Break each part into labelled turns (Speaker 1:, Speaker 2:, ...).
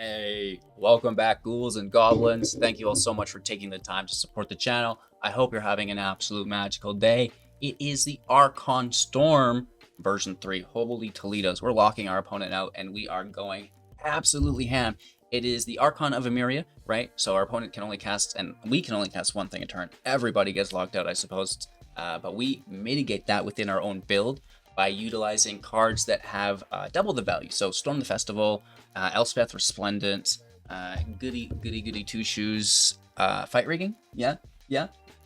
Speaker 1: Hey, welcome back, ghouls and goblins. Thank you all so much for taking the time to support the channel. I hope you're having an absolute magical day. It is the Archon Storm version 3. Holy Toledo's. We're locking our opponent out and we are going absolutely ham. It is the Archon of Emeria, right? So our opponent can only cast, and we can only cast one thing a turn. Everybody gets locked out, I suppose. But we mitigate that within our own build by utilizing cards that have double the value. So Storm the Festival, Elspeth Resplendent, Goody Two Shoes, Fight Rigging. Yeah.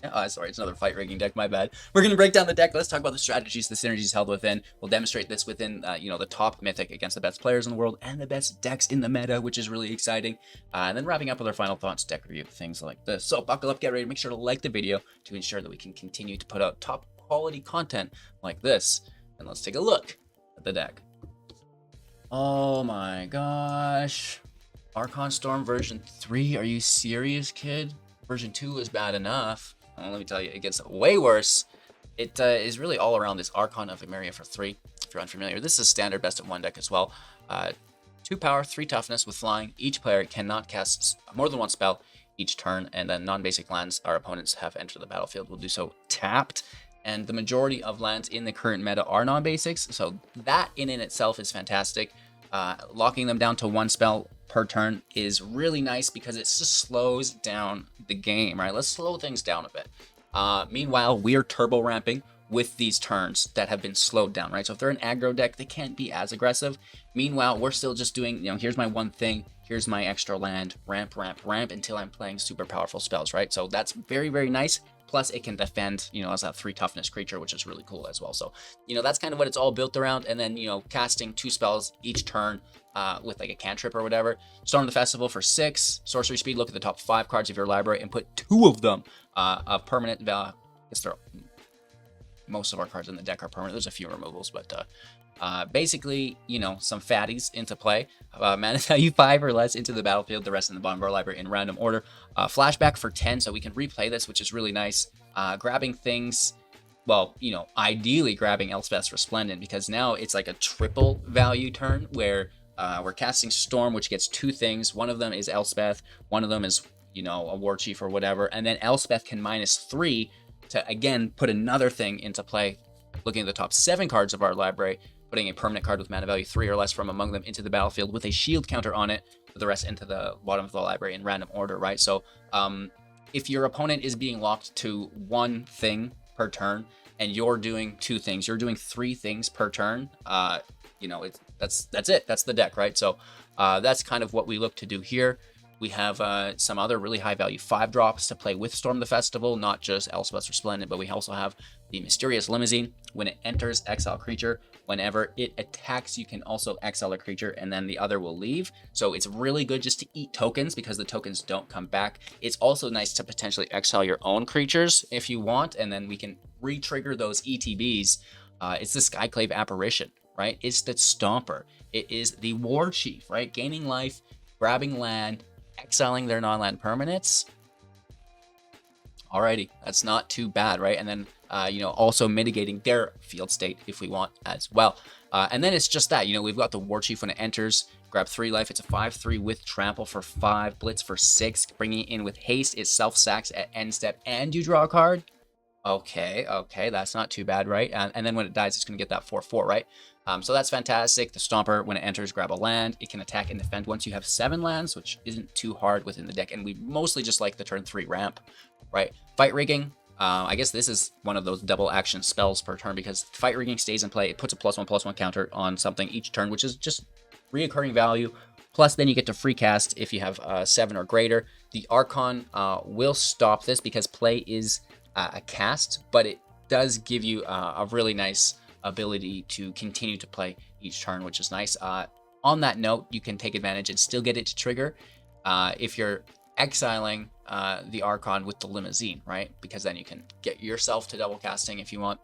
Speaker 1: Oh, sorry, it's another fight rigging deck. My bad. We're gonna break down the deck. Let's talk about the strategies, the synergies held within. We'll demonstrate this within, the top Mythic against the best players in the world and the best decks in the meta, which is really exciting. And then wrapping up with our final thoughts, deck review, things like this. So buckle up, get ready. Make sure to like the video to ensure that we can continue to put out top quality content like this. And let's take a look at the deck. Oh my gosh. Archon Storm version 3? Are you serious, kid? Version 2 is bad enough. Well, let me tell you, it gets way worse. It is really all around this Archon of Emeria for 3. If you're unfamiliar, this is standard best of 1 deck as well. 2 power, 3 toughness with flying. Each player cannot cast more than one spell each turn, and then non-basic lands our opponents have entered the battlefield will do so tapped. And the majority of lands in the current meta are non-basics, so that in itself is fantastic. Locking them down to 1 spell per turn is really nice because it just slows down the game, right? Let's slow things down a bit. Meanwhile, we're turbo ramping with these turns that have been slowed down, right? So if they're an aggro deck, they can't be as aggressive. Meanwhile, we're still just doing, here's my one thing, here's my extra land, ramp until I'm playing super powerful spells, right? So that's very, very nice. Plus, it can defend, as a 3 toughness creature, which is really cool as well. So, that's kind of what it's all built around. And then, casting 2 spells each turn with like a cantrip or whatever. Storm the Festival for 6. Sorcery speed, look at the top 5 cards of your library and put 2 of them of permanent value. Most of our cards in the deck are permanent. There's a few removals, but basically, some fatties into play. Mana value 5 or less into the battlefield, the rest in the bottom of our library in random order. Flashback for 10, so we can replay this, which is really nice. Grabbing things, well, ideally grabbing Elspeth's Resplendent, because now it's like a triple value turn where we're casting Storm, which gets 2 things. One of them is Elspeth, one of them is, a War Chief or whatever, and then Elspeth can -3 to, again, put another thing into play. Looking at the top 7 cards of our library, putting a permanent card with mana value 3 or less from among them into the battlefield with a shield counter on it, with the rest into the bottom of the library in random order, right? So if your opponent is being locked to 1 thing per turn and you're doing 2 things, you're doing 3 things per turn, that's it. That's the deck, right? So that's kind of what we look to do here. We have some other really high value 5 drops to play with Storm the Festival, not just Elspeth's Resplendent, but we also have the Mysterious Limousine. When it enters, exile creature. Whenever it attacks, you can also exile a creature, and then the other will leave. So it's really good just to eat tokens because the tokens don't come back. It's also nice to potentially exile your own creatures if you want, and then we can re-trigger those ETBs. It's the Skyclave Apparition, right? It's the Stomper. It is the War Chief, right? Gaining life, grabbing land, exiling their non-land permanents. Alrighty, that's not too bad, right? And then, also mitigating their field state if we want as well. And then it's just that, we've got the War Chief when it enters, grab 3 life. It's a 5/3 with trample for 5, blitz for 6, bringing it in with haste. It self-sacks at end step, and you draw a card. Okay, that's not too bad, right? And then when it dies, it's going to get that 4/4, right? So that's fantastic. The Stomper, when it enters, grab a land. It can attack and defend once you have 7 lands, which isn't too hard within the deck. And we mostly just like the turn 3 ramp, right? Fight Rigging. I guess this is one of those double action spells per turn because Fight Rigging stays in play. It puts a +1/+1 counter on something each turn, which is just reoccurring value. Plus, then you get to free cast if you have 7 or greater. The Archon will stop this because play is a cast, but it does give you a really nice ability to continue to play each turn, which is nice. On that note, you can take advantage and still get it to trigger if you're exiling the Archon with the Limousine, right? Because then you can get yourself to double casting if you want.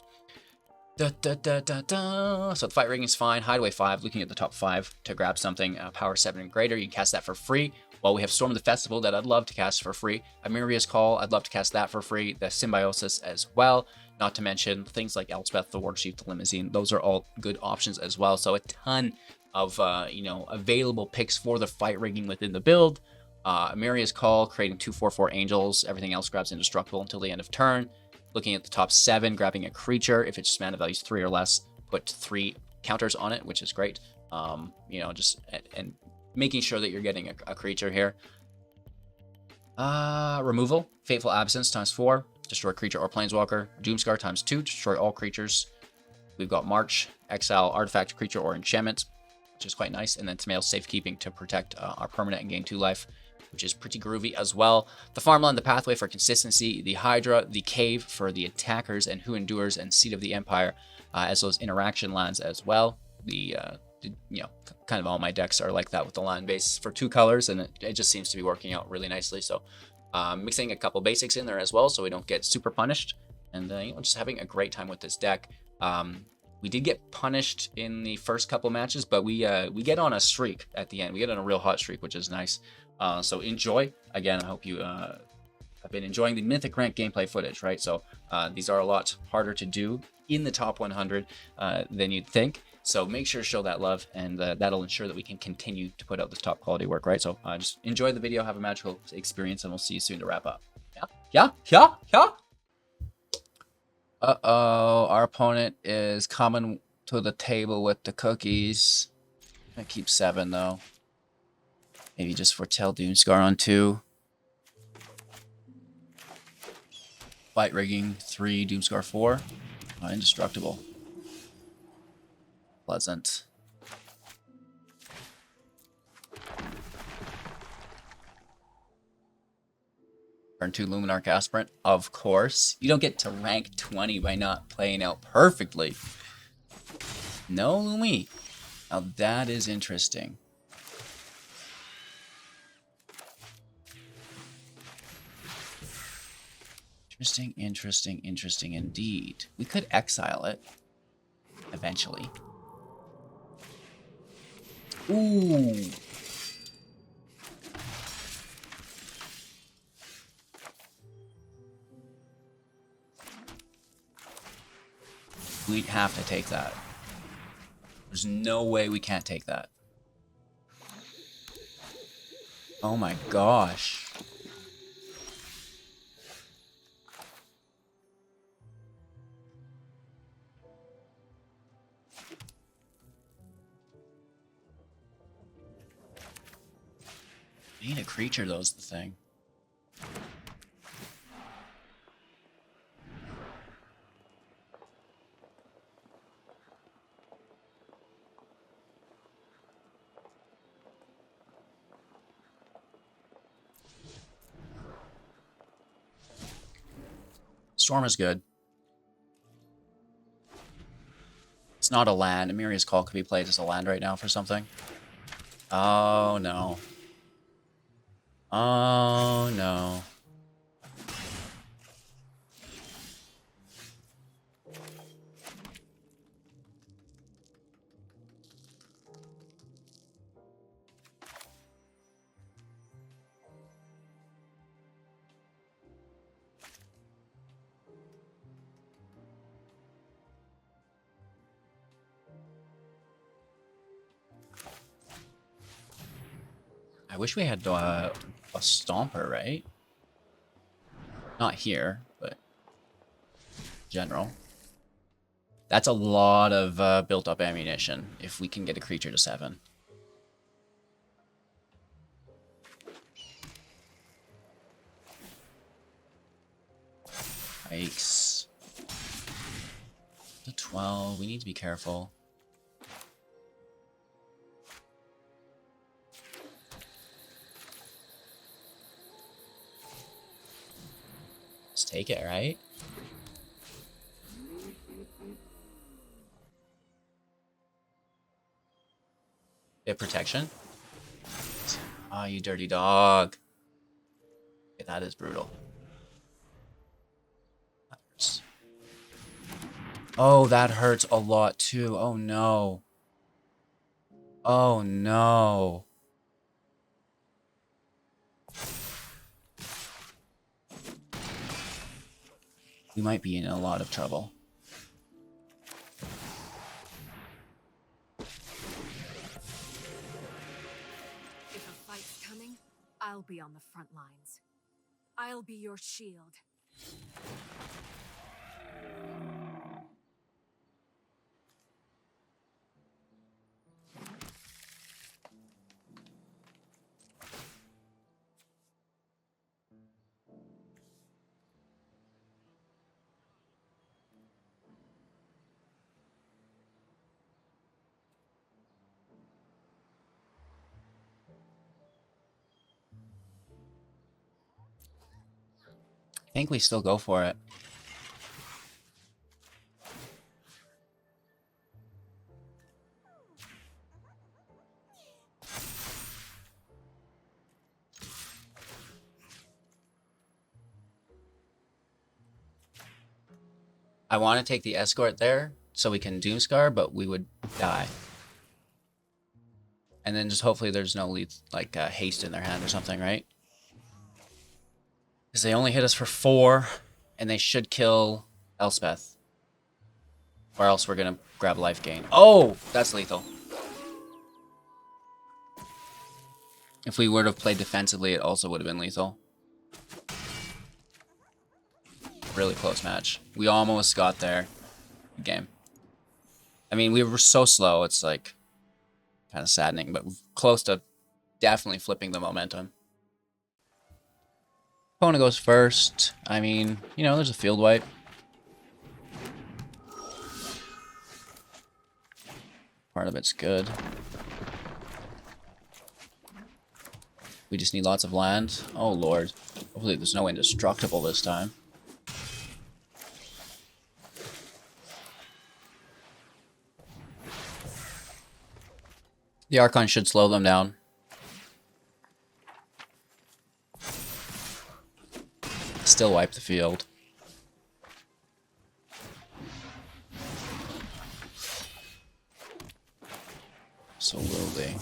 Speaker 1: So the Fight Ring is fine. Hideaway 5, looking at the top 5 to grab something power 7 and greater. You can cast that for free. Well, we have Storm of the Festival that I'd love to cast for free. Emeria's Call, I'd love to cast that for free. The Symbiosis as well. Not to mention things like Elspeth, the War Chief, the Limousine. Those are all good options as well. So a ton of you know, available picks for the fight rigging within the build. Amiria's Call, creating 2/4/4 angels. Everything else grabs indestructible until the end of turn. Looking at the top 7, grabbing a creature. If its mana value is 3 or less, put 3 counters on it, which is great. You know, just and making sure that you're getting a creature here. Removal, Fateful Absence ×4, destroy creature or planeswalker. Doomscar ×2, destroy all creatures. We've got March, exile artifact, creature, or enchantment, which is quite nice. And then Tamail Safekeeping to protect our permanent and gain 2 life, which is pretty groovy as well. The Farmland, the Pathway for consistency, the Hydra, the Cave for the attackers, and Who Endures, and Seat of the Empire as those interaction lands as well. You know, kind of all my decks are like that with the land base for 2 colors, and it just seems to be working out really nicely. So mixing a couple basics in there as well, so we don't get super punished, and you know, just having a great time with this deck. We did get punished in the first couple matches, but we get on a streak at the end. We get on a real hot streak, which is nice. So enjoy. Again, I hope you have been enjoying the Mythic rank gameplay footage, right? So these are a lot harder to do in the top 100 than you'd think. So make sure to show that love, and that'll ensure that we can continue to put out this top quality work, right? So just enjoy the video, have a magical experience, and we'll see you soon to wrap up. Yeah. Uh-oh, our opponent is coming to the table with the cookies. I'm gonna keep 7, though. Maybe just foretell Doomscar on 2. Fight rigging 3, Doomscar 4. Indestructible. Pleasant. Turn 2 Luminarch Aspirant, of course. You don't get to rank 20 by not playing out perfectly. No, Lumi. Now that is interesting. Interesting indeed. We could exile it eventually. Ooh. We'd have to take that. There's no way we can't take that. Oh my gosh. We need a creature, though, is the thing. Storm is good. It's not a land. Amiria's Call could be played as a land right now for something. Oh, no. Oh, no. I wish we had a Stomper, right? Not here, but general. That's a lot of built-up ammunition if we can get a creature to 7. Yikes. To 12, we need to be careful. Let's take it, right? Get protection. Ah, oh, you dirty dog. Okay, that is brutal. That hurts. Oh, that hurts a lot too. Oh no. Oh no. We might be in a lot of trouble.
Speaker 2: fight's coming, I'll be on the front lines. I'll be your shield.
Speaker 1: I think we still go for it. I want to take the escort there so we can Doomscar, but we would die. And then just hopefully there's no haste in their hand or something, right? Because they only hit us for 4, and they should kill Elspeth. Or else we're going to grab life gain. Oh, that's lethal. If we would have played defensively, it also would have been lethal. Really close match. We almost got there. Good game. I mean, we were so slow, it's like kind of saddening, but close to definitely flipping the momentum. Opponent goes first. I mean, you know, there's a field wipe. Part of it's good. We just need lots of land. Oh, Lord. Hopefully there's no indestructible this time. The Archon should slow them down. Still wipe the field. So will they.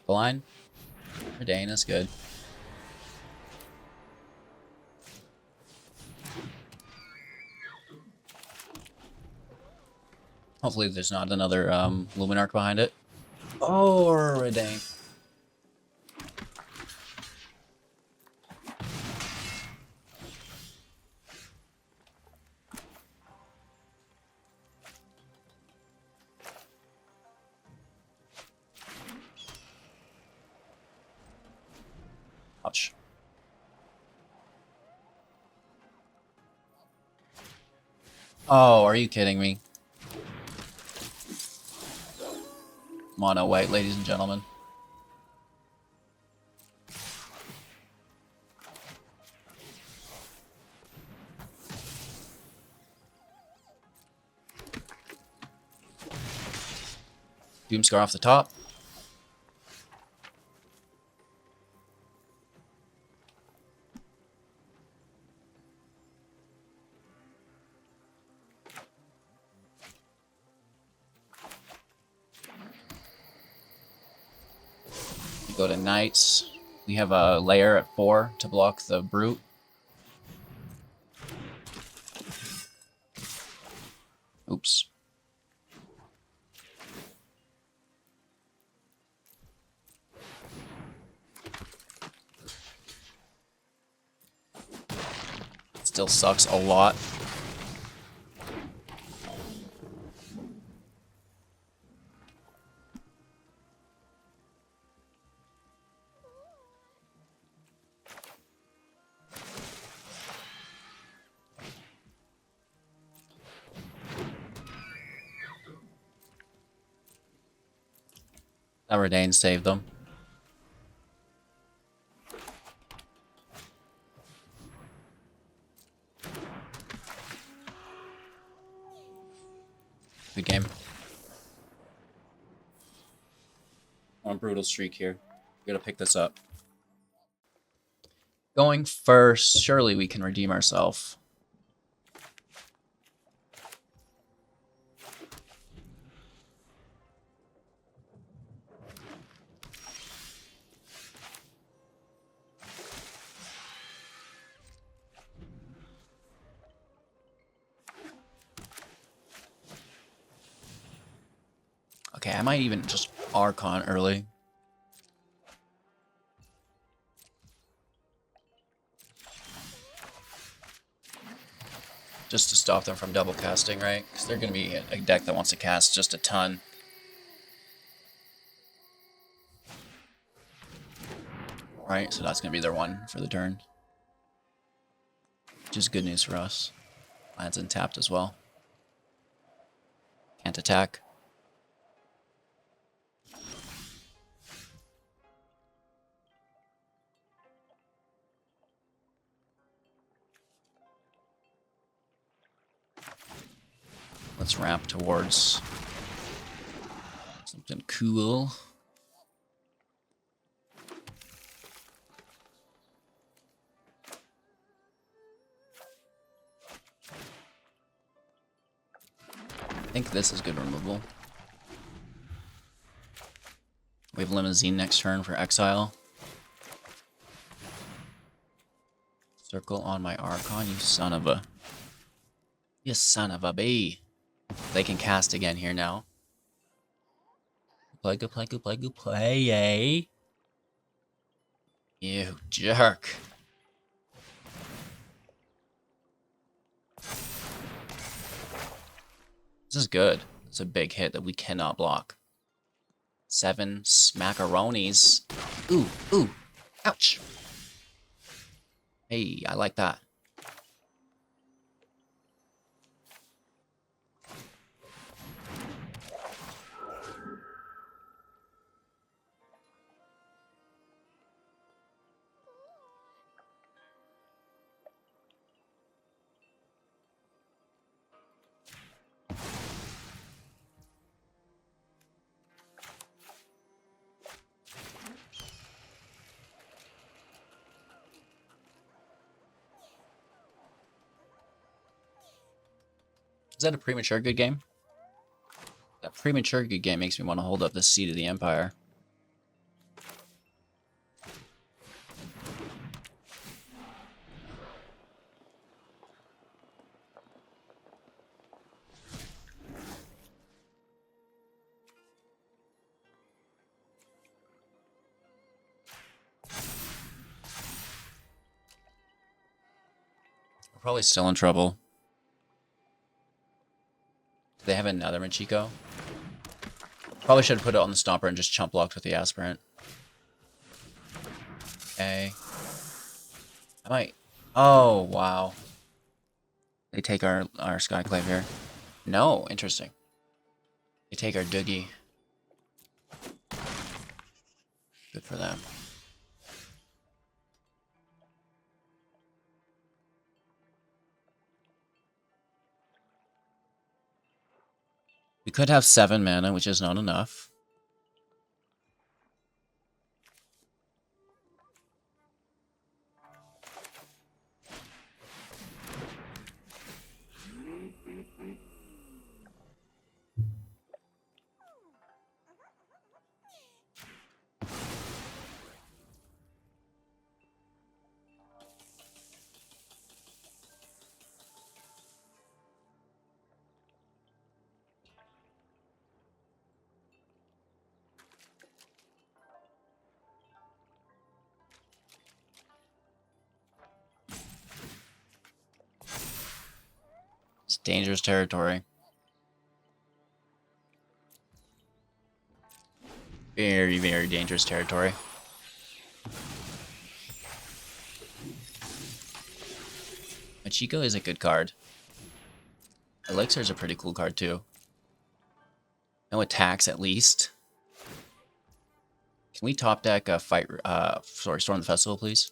Speaker 1: Blind? Redain is good. Hopefully there's not another Luminarch behind it. Oh, Redain. Ouch. Oh, are you kidding me? Mono white, ladies and gentlemen. Doomscar off the top. We go to Knights. We have a layer at 4 to block the Brute. Oops. Still sucks a lot. That Redain saved them. Good game. On a brutal streak here. We gotta pick this up. Going first, surely we can redeem ourselves. Okay, I might even just Archon early. Just to stop them from double casting, right? Because they're going to be a deck that wants to cast just a ton. Right, so that's going to be their one for the turn. Which is good news for us. Lands untapped as well. Can't attack. Let's ramp towards something cool. I think this is good removal. We have Limousine next turn for Exile. Circle on my Archon, you son of a... You son of a bee. They can cast again here now. Play, go, play, go, play, go, play, eh? You jerk. This is good. It's a big hit that we cannot block. 7 smackaronis. Ooh, ooh. Ouch. Hey, I like that. Is that a premature good game? That premature good game makes me want to hold up the Seat of the Empire. We're probably still in trouble. Do they have another Machiko? Probably should have put it on the Stomper and just chump blocked with the Aspirant. Okay. I might... Oh, wow. They take our Skyclave here. No, interesting. They take our Doogie. Good for them. We could have 7 mana, which is not enough. It's dangerous territory. Very, very dangerous territory. Machiko is a good card. Elixir is a pretty cool card too. No attacks at least. Can we top deck a fight? Sorry, Storm the Festival, please.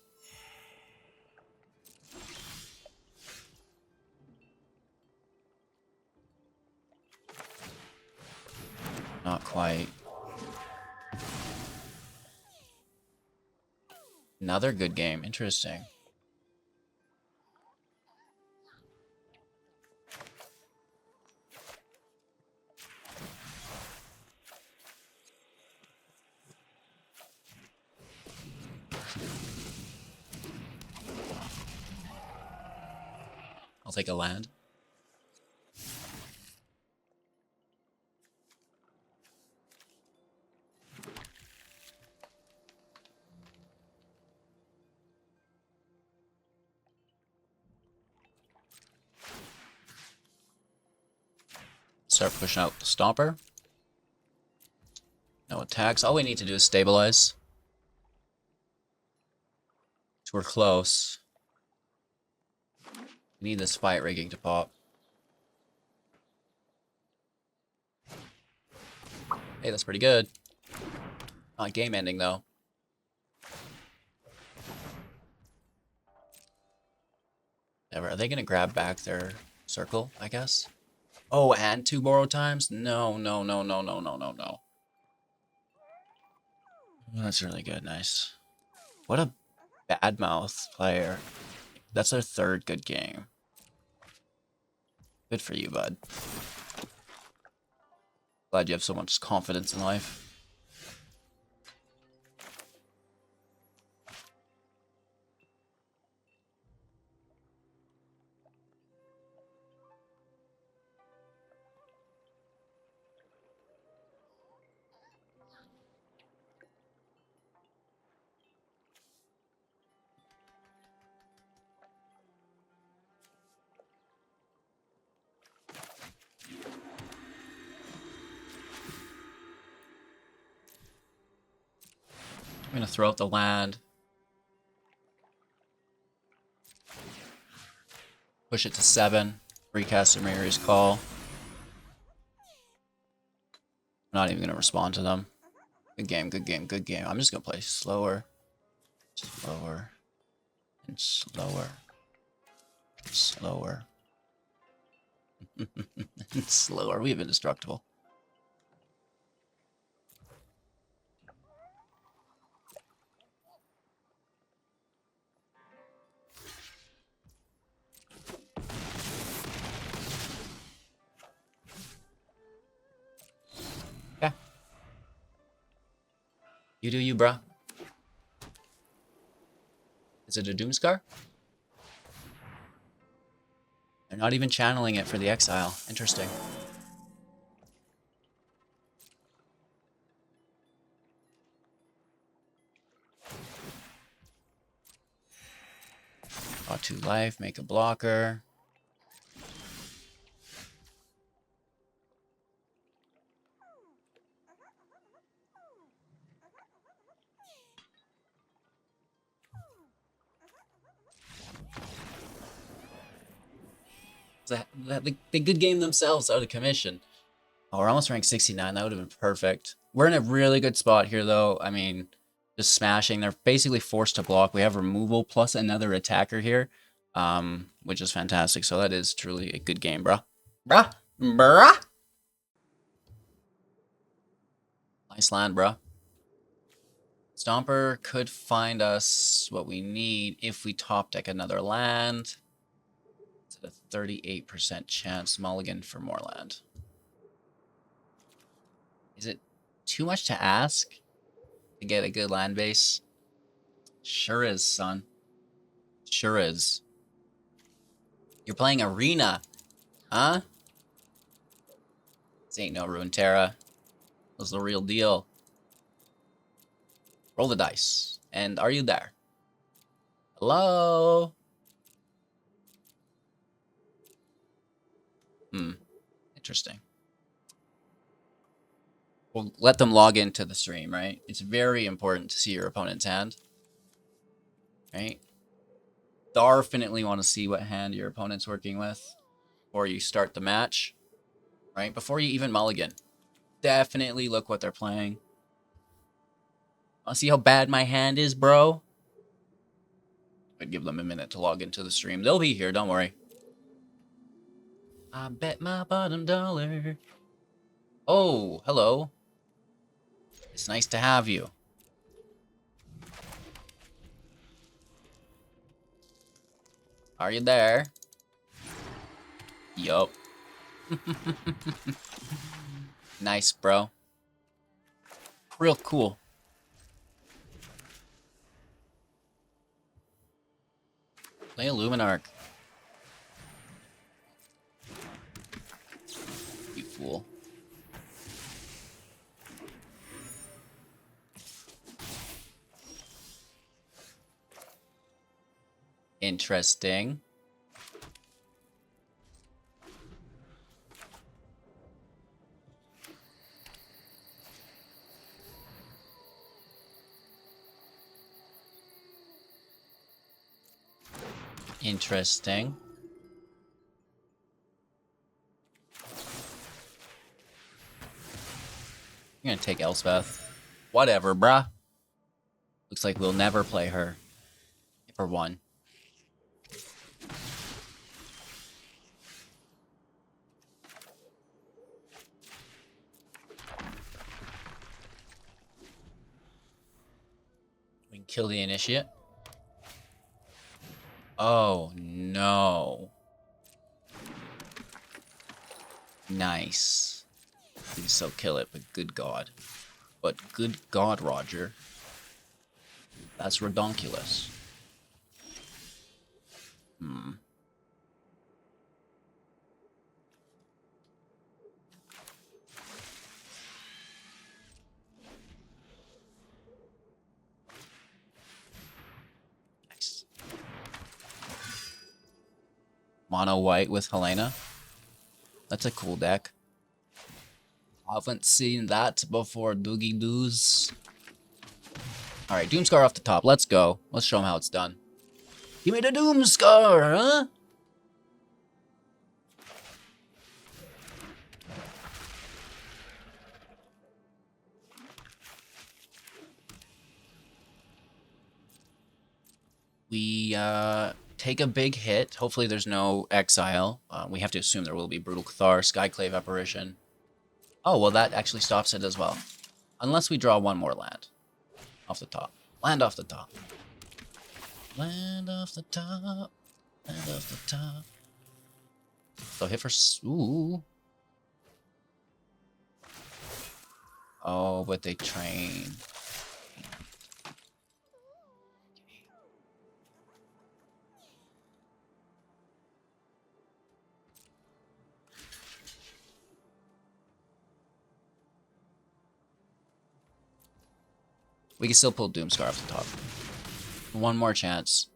Speaker 1: Not quite. Another good game. Interesting. I'll take a land. Start pushing out the Stomper. No attacks. All we need to do is stabilize. So we're close. We need this fight rigging to pop. Hey, that's pretty good. Not game ending though. Never. Are they gonna grab back their circle, I guess? Oh, and 2 borrow times? No, no, no, no, no, no, no, no. That's really good, nice. What a bad mouth player. That's their 3rd good game. Good for you, bud. Glad you have so much confidence in life. I'm gonna throw out the land. Push it to 7. Recast Amiri's Call. I'm not even gonna respond to them. Good game, good game, good game. I'm just gonna play slower. Slower. And slower. Slower. And slower. We've been indestructible. Yeah. You do you, bruh. Is it a Doomscar? They're not even channeling it for the exile. Interesting. Draw 2 life, make a blocker. They good game themselves out of commission. Oh, we're almost ranked 69. That would have been perfect. We're in a really good spot here, though. I mean, just smashing. They're basically forced to block. We have removal plus another attacker here, which is fantastic. So that is truly a good game, bruh. Bruh. Bruh. Nice land, bruh. Stomper could find us what we need if we top deck another land. It's at a 38% chance. Mulligan for more land. Is it too much to ask to get a good land base? Sure is, son. Sure is. You're playing Arena, huh? This ain't no Runeterra. This is the real deal. Roll the dice. And are you there? Hello? Interesting. We'll let them log into the stream, right? It's very important to see your opponent's hand. Right? Definitely want to see what hand your opponent's working with before you start the match. Right? Before you even mulligan. Definitely look what they're playing. Want to see how bad my hand is, bro? I'd give them a minute to log into the stream. They'll be here, don't worry. I bet my bottom dollar. Oh, hello. It's nice to have you. Are you there? Yup. Nice, bro. Real cool. Play a Luminarch. You fool. Interesting. Interesting. You're gonna take Elspeth. Whatever, bruh. Looks like we'll never play her. For one. We can kill the initiate. Oh, no. Nice. Please so kill it, but good God. But good God, Roger. That's redonkulous. Hmm. Nice. Mono white with Helena. That's a cool deck. Haven't seen that before, Doogie Doos. Alright, Doomscar off the top. Let's go. Let's show him how it's done. Give me the Doomscar, huh? We take a big hit. Hopefully there's no exile. We have to assume there will be Brutal Cathar, Skyclave Apparition. Oh, well that actually stops it as well. Unless we draw one more land. Off the top. Land off the top. Land off the top. Land off the top. So hit for... Ooh. Oh, but they train. We can still pull Doomscar off the top. One more chance.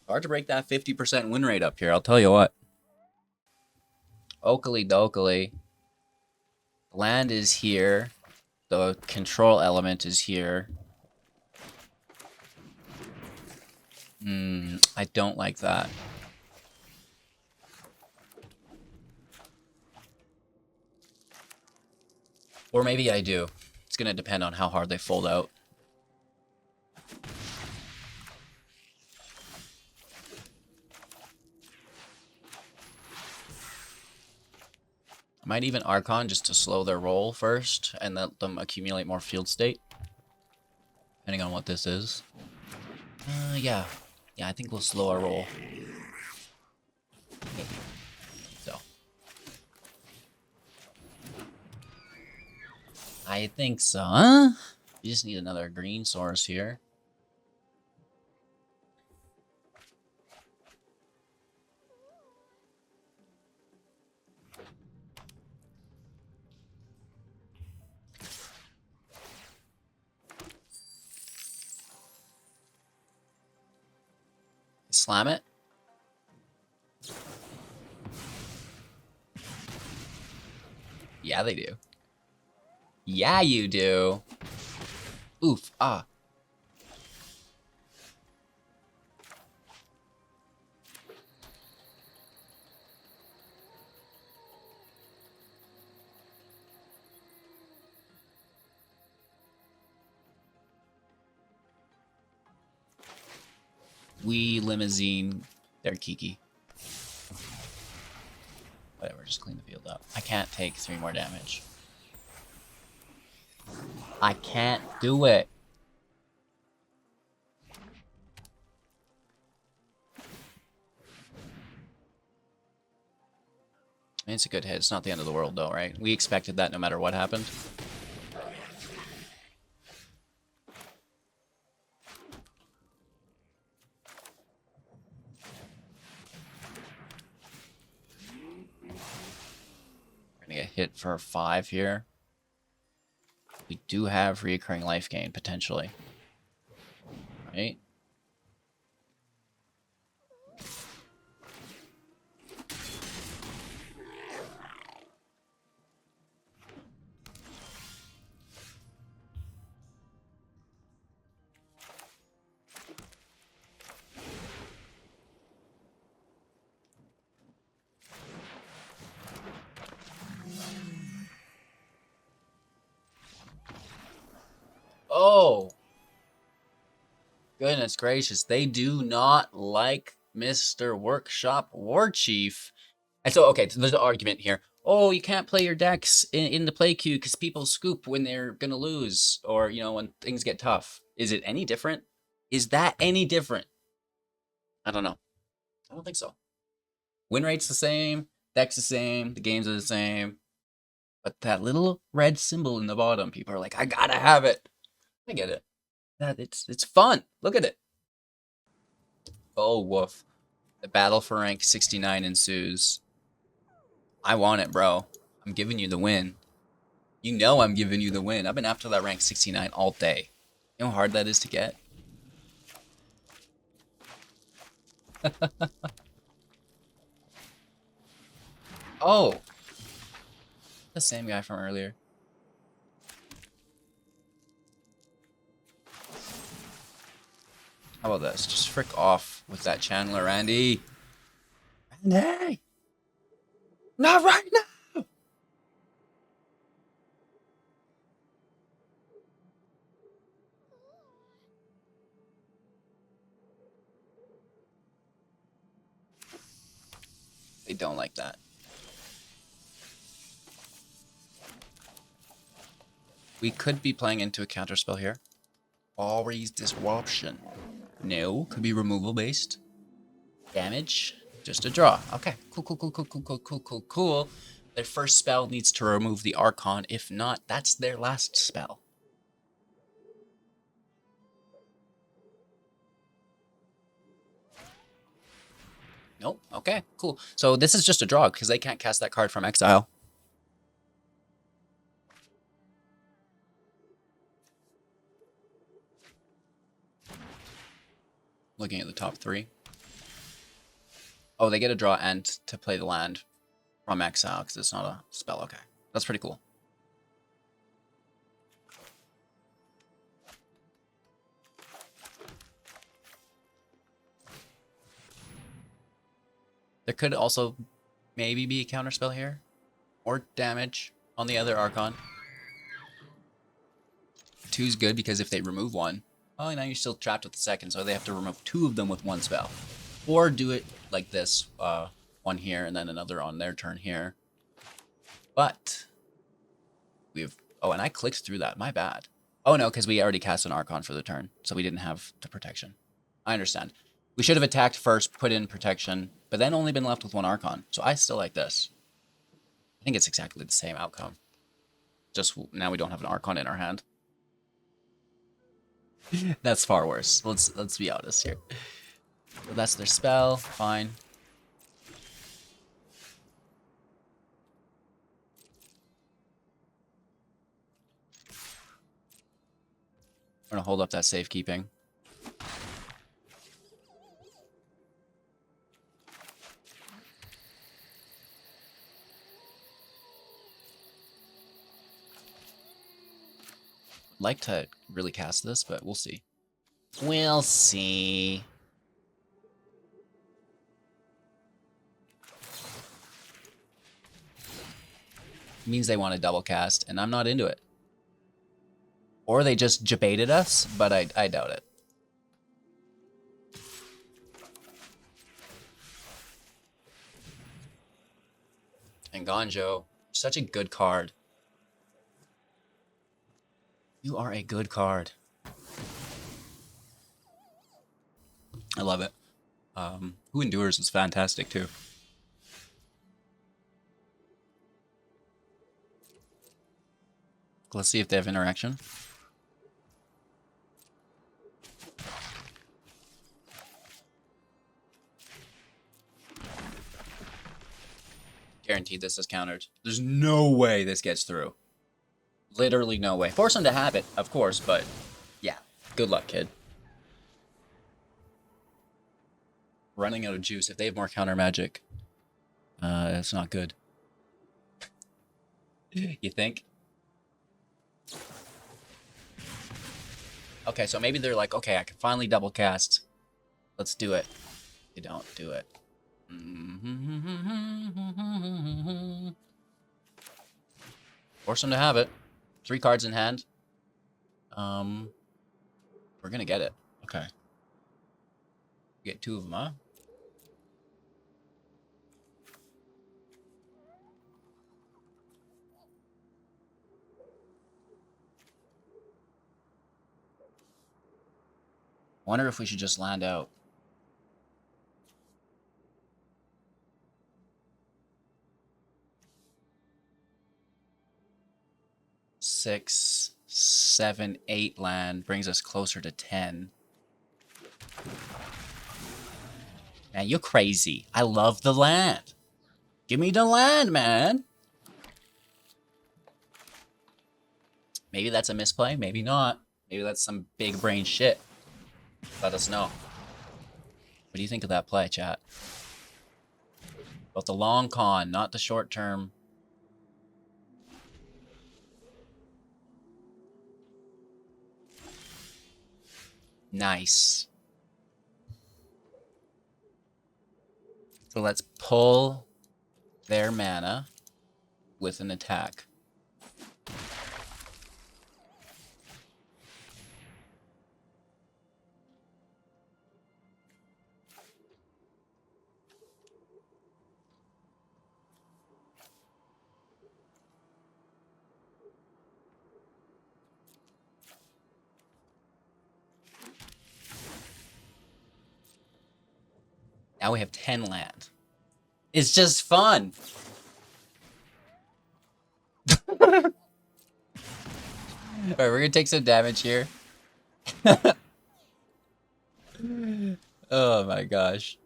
Speaker 1: Hard to break that 50% win rate up here, I'll tell you what. Oakley dokley. Land is here. The control element is here. I don't like that. Or maybe I do. It's going to depend on how hard they fold out. I might even Archon just to slow their roll first and let them accumulate more field state. Depending on what this is. Yeah. Yeah, I think we'll slow our roll. So. I think so, huh? We just need another green source here. Slam it. Yeah, they do. Yeah, you do. Oof. Ah. We limousine their Kiki. Whatever, just clean the field up. I can't take 3 more damage. I can't do it. I mean, it's a good hit. It's not the end of the world, though, right? We expected that no matter what happened. We're gonna get hit for 5 here. We do have reoccurring life gain, potentially. Right? Goodness gracious, they do not like Mr. Workshop War Chief. And so, okay, so there's an argument here. Oh, you can't play your decks in the play queue because people scoop when they're gonna lose, or when things get tough. Is it any different? Is that any different? I don't know. I don't think so. Win rate's the same, deck's the same, the games are the same, but that little red symbol in the bottom, people are like, I gotta have it. I get it. That it's fun. Look at it. Oh woof. The battle for rank 69 ensues. I want it, bro. I'm giving you the win. You know I'm giving you the win. I've been after that rank 69 all day. You know how hard that is to get? Oh! The same guy from earlier. How about this? Just frick off with that Chandler, Randy. Randy! Not right now! They don't like that. We could be playing into a counterspell here. Always disruption. No, could be removal based. Damage, just a draw. Okay, cool. Their first spell needs to remove the Archon. If not, that's their last spell. Nope, okay, cool. So this is just a draw because they can't cast that card from exile. Looking at the top three. Oh, they get a draw and to play the land from exile because it's not a spell. Okay, that's pretty cool. There could also maybe be a counterspell here. Or damage on the other Archon. 2's good because if they remove one, oh, now you're still trapped with the second, so they have to remove 2 of them with 1 spell. Or do it like this, one here and then another on their turn here. But we've... Oh, and I clicked through that. My bad. Oh, no, because we already cast an Archon for the turn, so we didn't have the protection. I understand. We should have attacked first, put in protection, but then only been left with 1 Archon. So I still like this. I think it's exactly the same outcome. Just now we don't have an Archon in our hand. That's far worse. Let's be honest here. So that's their spell. Fine. We're gonna hold up that safekeeping. Like to really cast this, but we'll see. We'll see. Means they want to double cast, and I'm not into it. Or they just debated us, but I doubt it. And Gonjo, such a good card. You are a good card. I love it. Who Endures is fantastic too. Let's see if they have interaction. Guaranteed this is countered. There's no way this gets through. Literally no way. Force them to have it, of course, but yeah. Good luck, kid. Running out of juice. If they have more counter magic, it's not good. You think? Okay, so maybe they're like, okay, I can finally double cast. Let's do it. They don't do it. Force them to have it. 3 cards in hand. We're gonna get it. Okay. Get 2 of them, huh? Wonder if we should just land out. Six, 7, 8 land brings us closer to 10. Man, you're crazy. I love the land. Give me the land, man. Maybe that's a misplay. Maybe not. Maybe that's some big brain shit. Let us know. What do you think of that play, chat? About the long con, not the short term. Nice. So let's pull their mana with an attack. Now we have 10 land. It's just fun. Alright, we're gonna take some damage here. Oh my gosh.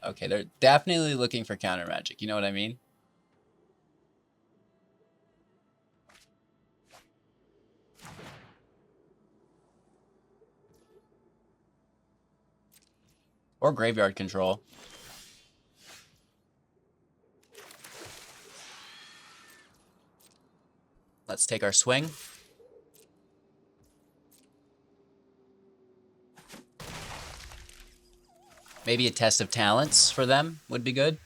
Speaker 1: Okay, they're definitely looking for counter magic. You know what I mean? Or graveyard control. Let's take our swing. Maybe a test of talents for them would be good.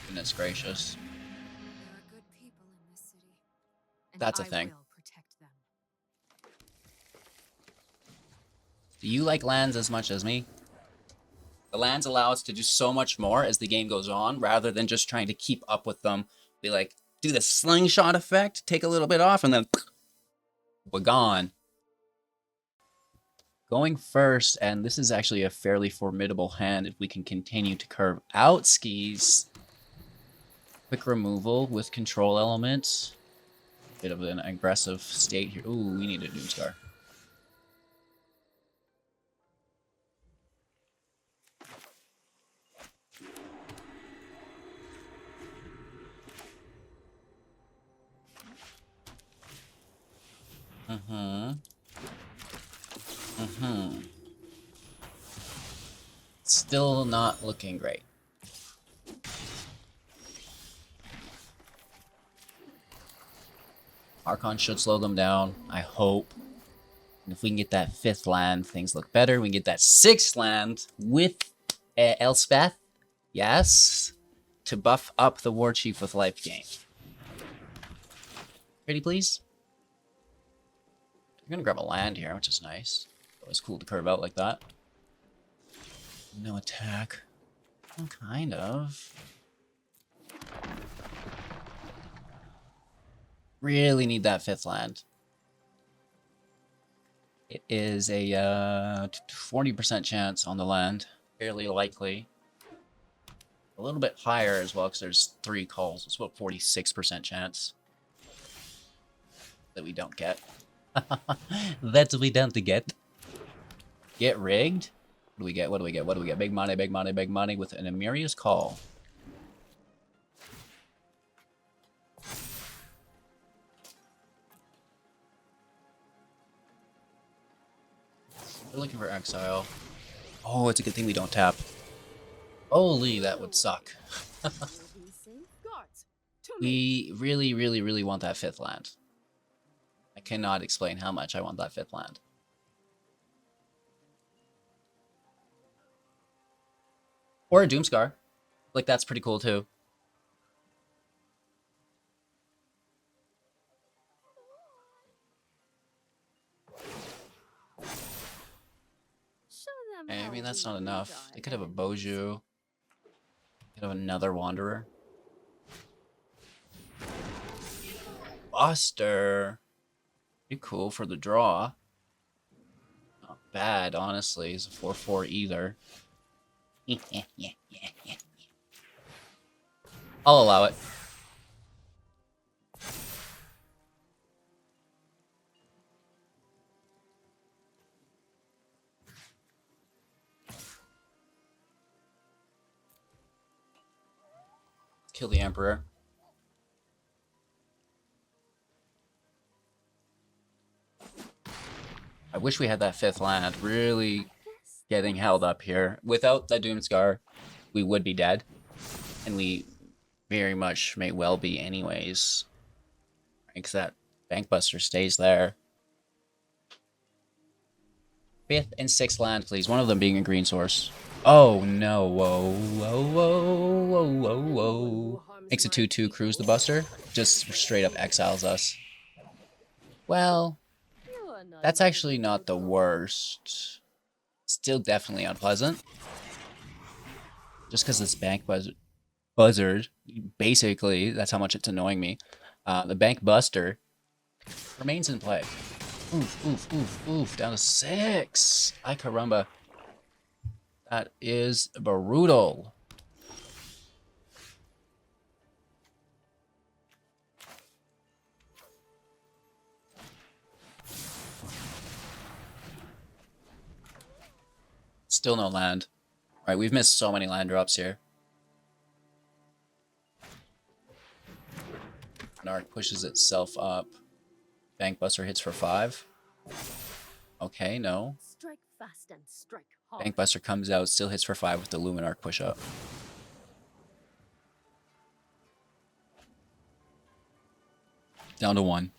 Speaker 1: Goodness gracious.
Speaker 2: There are good people in this city, and
Speaker 1: That's a
Speaker 2: I
Speaker 1: thing.
Speaker 2: will protect them.
Speaker 1: Do you like lands as much as me? The lands allow us to do so much more as the game goes on, rather than just trying to keep up with them. Be like, do the slingshot effect, take a little bit off, and then we're gone. Going first, and this is actually a fairly formidable hand if we can continue to curve out skis. Quick removal with control elements. Bit of an aggressive state here. Ooh, we need a Doomscar. Still not looking great. Archon should slow them down, I hope. And if we can get that 5th land, things look better. We can get that 6th land with Elspeth. Yes. To buff up the War Chief with life gain. Pretty please? We're gonna grab a land here, which is nice. Always cool to curve out like that. No attack. Well, kind of. Really need that 5th land. It is a 40% chance on the land. Fairly likely. A little bit higher as well because there's 3 calls. It's about 46% chance that we don't get. That we don't get. Get rigged? What do we get? What do we get? What do we get? Big money, big money, big money with an Amiria's Call. We're looking for exile. Oh, it's a good thing we don't tap. Holy, that would suck. We really, really, really want that 5th land. I cannot explain how much I want that 5th land. Or a Doomscar. Like, that's pretty cool, too. I mean, that's not enough. They could have a Boju. They could have another Wanderer. Buster. Pretty cool for the draw. Not bad, honestly. He's a 4/4 either. I'll allow it. Kill the Emperor. I wish we had that 5th land. Really getting held up here. Without the Doomscar, we would be dead. And we very much may well be anyways. Because that Bankbuster stays there. 5th and 6th land, please. One of them being a green source. Oh, no. Whoa, whoa, whoa, whoa, whoa, whoa. Makes a 2/2, cruise the Buster. Just straight up exiles us. Well, that's actually not the worst. Still definitely unpleasant. Just because this bank buzzard, basically, that's how much it's annoying me. The bank buster remains in play. Oof, oof, oof, oof. Down to 6. Ay caramba. That is brutal. Still no land. Alright, we've missed so many land drops here. Narc pushes itself up. Bankbuster hits for 5. Okay, no.
Speaker 3: Strike fast and strike hard.
Speaker 1: Bankbuster comes out, still hits for 5 with the Luminarch push up. Down to 1.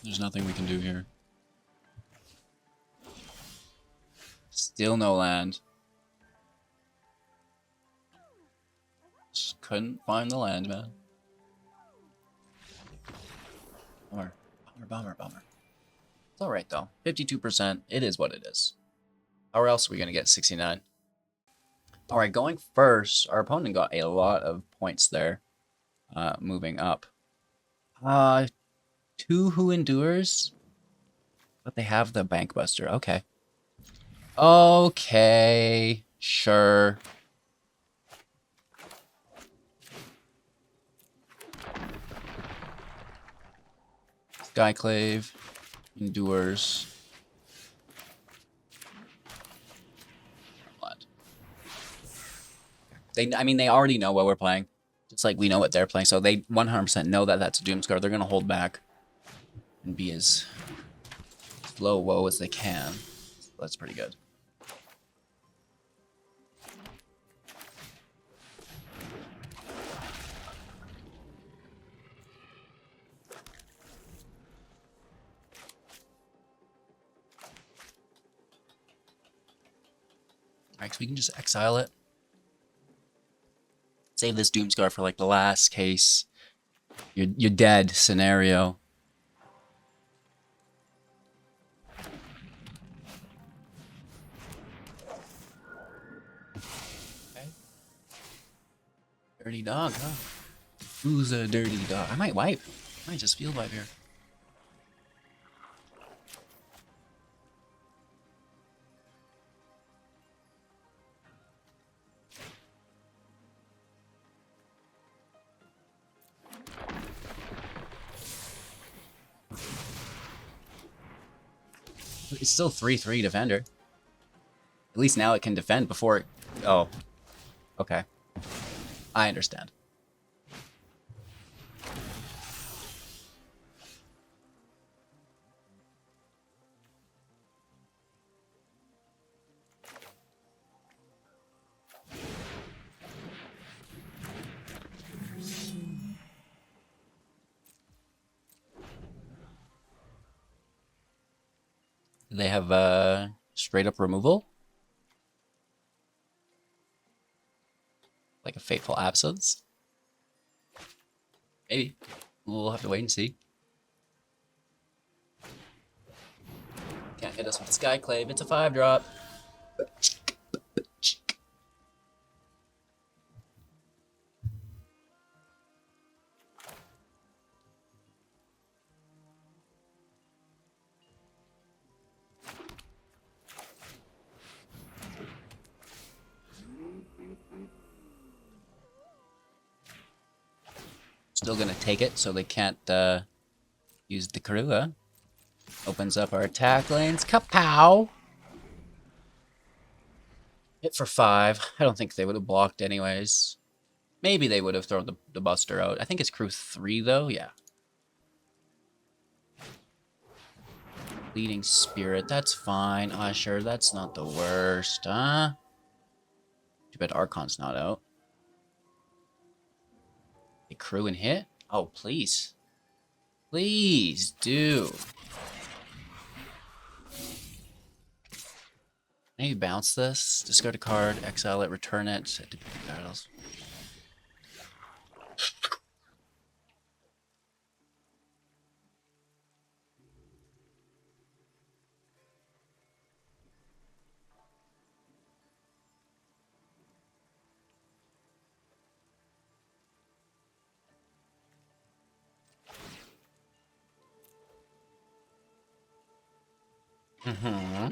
Speaker 1: There's nothing we can do here. Still no land. Just couldn't find the land, man. Bummer. Bummer, bummer, bummer. It's alright, though. 52%. It is what it is. How else are we going to get 69? Alright, going first. Our opponent got a lot of points there. Moving up. 2 Who Endures? But they have the Bankbuster. Okay. Okay. Sure. Skyclave. Endures. What? I mean, they already know what we're playing. Just like we know what they're playing. So they 100% know that that's a Doomscar. They're going to hold back and be as low as they can. That's pretty good. Alright, so we can just exile it. Save this Doomscar for like the last case. You're dead scenario. Okay. Dirty dog, huh? Who's a dirty dog? I might wipe. I might just field wipe here. It's still 3/3 defender. At least now it can defend before it... Oh. Okay. I understand. They have straight up removal? Like a fateful absence? Maybe. We'll have to wait and see. Can't hit us with the Skyclave. It's a 5-drop. Still gonna take it so they can't use the Karua. Opens up our attack lanes. Kapow! Hit for 5. I don't think they would have blocked anyways. Maybe they would have thrown the Buster out. I think it's crew 3 though, yeah. Leading Spirit, that's fine. Usher, that's not the worst, huh? Too bad Archon's not out. A crew and hit? Oh, please. Please, do. Maybe bounce this. Discard a card, exile it, return it. Battles. Mm-hmm.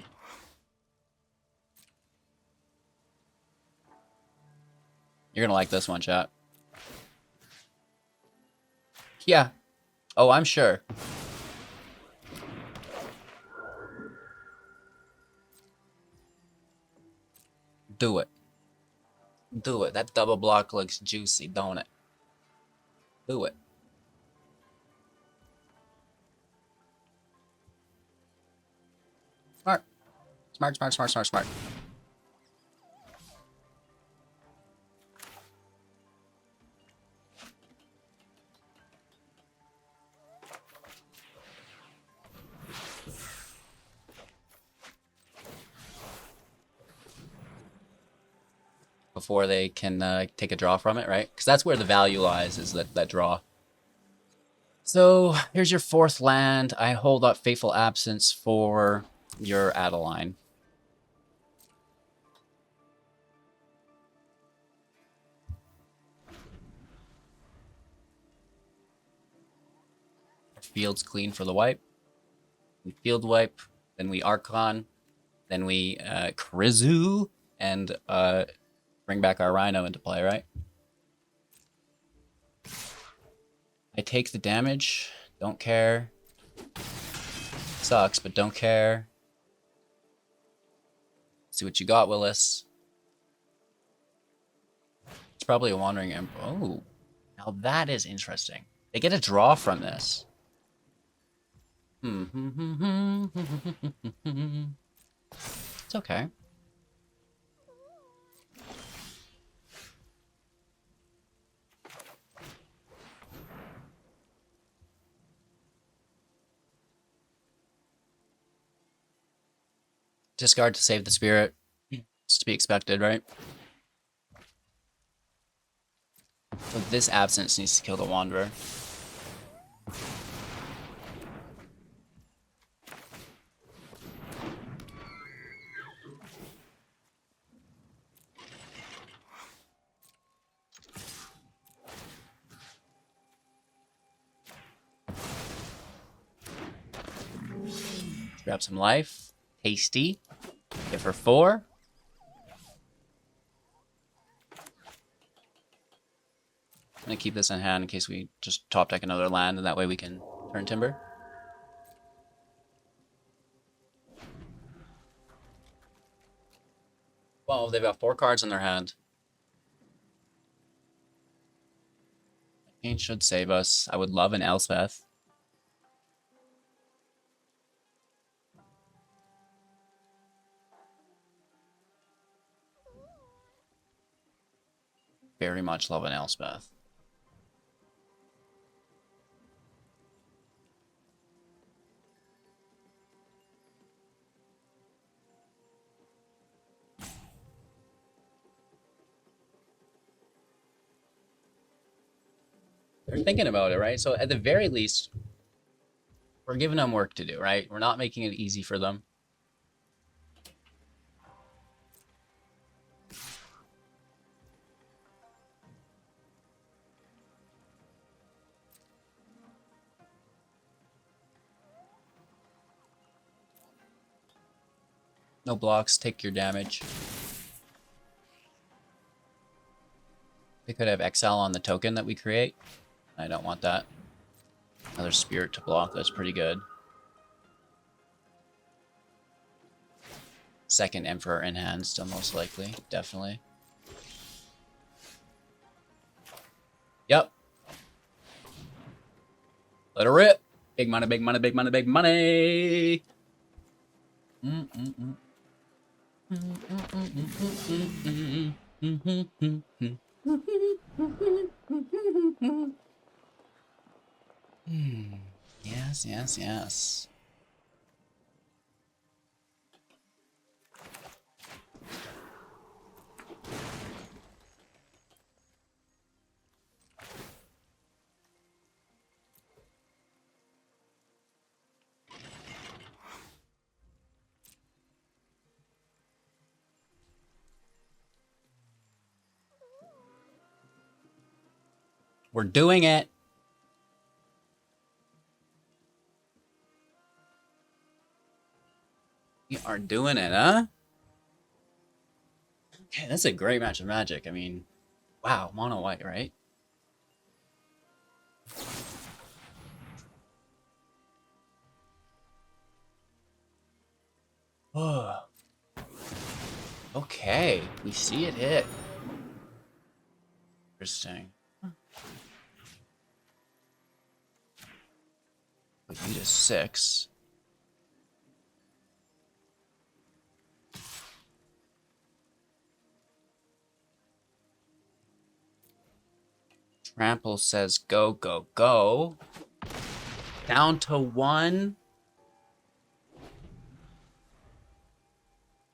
Speaker 1: You're gonna like this one, chat. Yeah. Oh, I'm sure. Do it. Do it. That double block looks juicy, don't it? Do it. Smart. Smart, smart, smart, smart, smart. Before they can take a draw from it, right? Because that's where the value lies, is that draw. So here's your 4th land. I hold up Fateful Absence for your Adeline. Field's clean for the wipe. We field wipe, then we Archon, then we Krizu, and bring back our Rhino into play, right? I take the damage, don't care. Sucks, but don't care. See what you got, Willis. It's probably a Wandering Emperor. Oh, now that is interesting. They get a draw from this. It's okay. Discard to save the spirit. It's to be expected, right? So this absence needs to kill the Wanderer. Grab some life. Tasty. Give her 4. I'm gonna keep this in hand in case we just top deck another land, and that way we can turn Timber. Well, they've got 4 cards in their hand. Pain should save us. I would love an Elspeth. Very much love an Elspeth. they're thinking about it, right? So at the very least, we're giving them work to do, right? We're not making it easy for them. No blocks, take your damage. They could have exile on the token that we create. I don't want that. Another spirit to block, that's pretty good. Second Emperor in hand, still most likely, definitely. Yep. Let her rip. Big money, big money, big money, big money. Yes, yes, yes. We're doing it. We are doing it, huh? Okay, that's a great match of Magic. I mean, wow, mono white, right? Oh. Okay, we see it hit. Interesting. Put you to 6. Trample says go, go, go. Down to 1.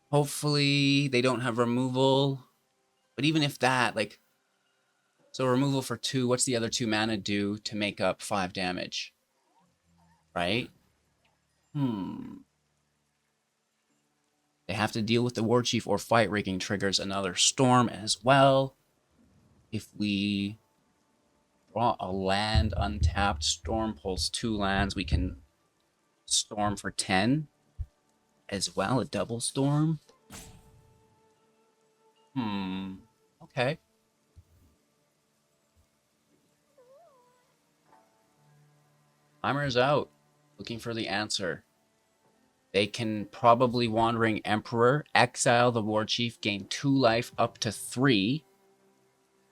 Speaker 1: Hopefully they don't have removal. But even if that, like... So removal for 2, what's the other 2 mana do to make up 5 damage? Right? They have to deal with the War Chief or Fight Rigging triggers another storm as well. If we draw a land untapped, storm pulls 2 lands, we can storm for 10 as well, a double storm. Okay. Timer's out. Looking for the answer. They can probably Wandering Emperor, exile the War Chief, gain 2 life up to 3.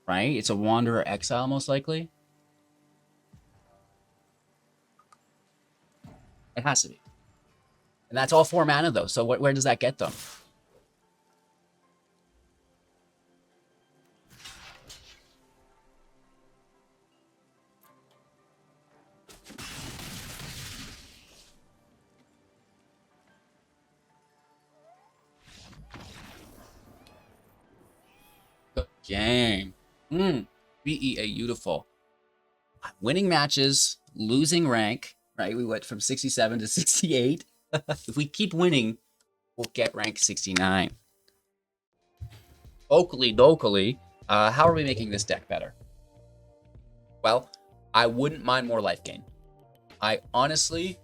Speaker 1: Right? It's a Wanderer exile, most likely. It has to be. And that's all 4 mana, though. So where does that get them? Good game. BEA beautiful. Winning matches, losing rank, right? We went from 67 to 68. If we keep winning, we'll get rank 69. Oakley dokily, how are we making this deck better? Well, I wouldn't mind more life gain. I honestly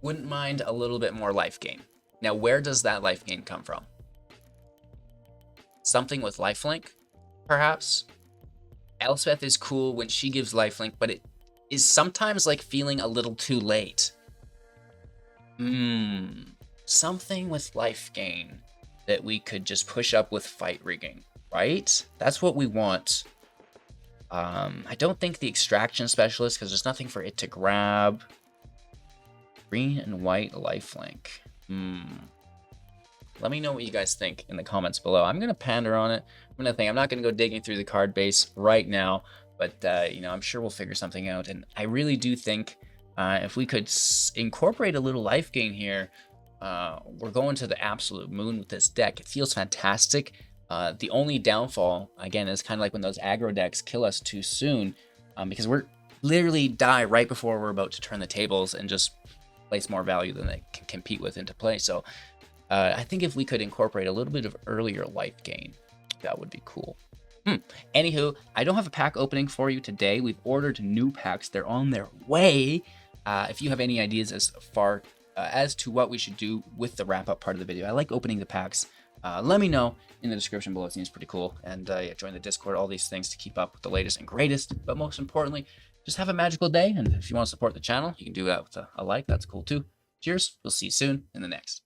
Speaker 1: wouldn't mind a little bit more life gain. Now, where does that life gain come from? Something with lifelink, perhaps? Elspeth is cool when she gives lifelink, but it is sometimes like feeling a little too late. Something with life gain that we could just push up with fight rigging, right? That's what we want. I don't think the extraction specialist, because there's nothing for it to grab. Green and white lifelink. Let me know what you guys think in the comments below. I'm going to pander on it. I'm not going to go digging through the card base right now, but I'm sure we'll figure something out. And I really do think if we could incorporate a little life gain here, we're going to the absolute moon with this deck. It feels fantastic. The only downfall, again, is kind of like when those aggro decks kill us too soon. because we're literally die right before we're about to turn the tables and just place more value than they can compete with into play. So I think if we could incorporate a little bit of earlier life gain, that would be cool. Anywho, I don't have a pack opening for you today. We've ordered new packs. They're on their way. If you have any ideas as far as to what we should do with the wrap-up part of the video, I like opening the packs. Let me know in the description below. It seems pretty cool. And yeah, join the Discord, all these things to keep up with the latest and greatest. But most importantly, just have a magical day. And if you want to support the channel, you can do that with a like. That's cool too. Cheers. We'll see you soon in the next.